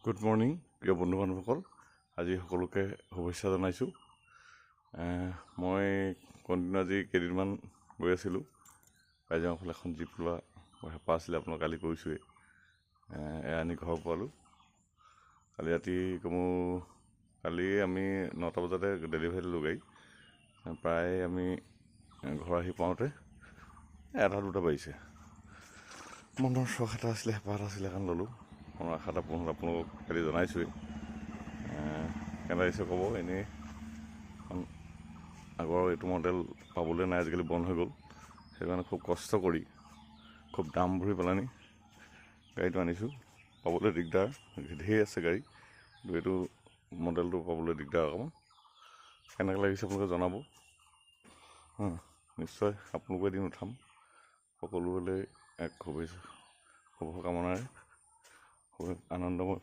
Good morning প্ৰিয় বন্ধু বান্ধৱসকল, আজি সকলোকে শুভেচ্ছা জনাইছোঁ। মই কণ্টিনিউ আজি কেইদিনমান গৈ আছিলোঁ। কাজিৰঙাৰ ফালে এখন জীপ লোৱা হেঁপাহ আছিলে, আপোনাক কালি কৈছোঁৱেই। এয়া আনি ঘৰ পোৱালোঁ। কালি ৰাতি কালি আমি 9টা বজাতে ডেলিভাৰী দিলোঁ গাড়ী। প্ৰায় আমি ঘৰ আহি পাওঁতে 1-2টা বাজিছে। মনৰ চখ এটা আছিলে, হেঁপাহ এটা আছিলে, কাৰণে ল'লোঁ। মনৰ আশা এটা পূৰ্ণ আপোনালোকক কালি জনাইছোঁৱেই। কেনে লাগিছে ক'ব। এনেই আগৰ এইটো মডেল পাবলৈ নাই, আজিকালি বন্ধ হৈ গ'ল। সেইকাৰণে খুব কষ্ট কৰি, খুব দাম ভৰি পেলানি গাড়ীটো আনিছোঁ। পাবলৈ দিগদাৰ, ধেৰ আছে গাড়ী, কিন্তু এইটো মডেলটো পাবলৈ দিগদাৰ অকণমান। কেনেকৈ লাগিছে আপোনালোকে জনাব। নিশ্চয় আপোনালোকে এদিন উঠাম। সকলোলৈ এক শুভ কামনাৰে আনন্দময়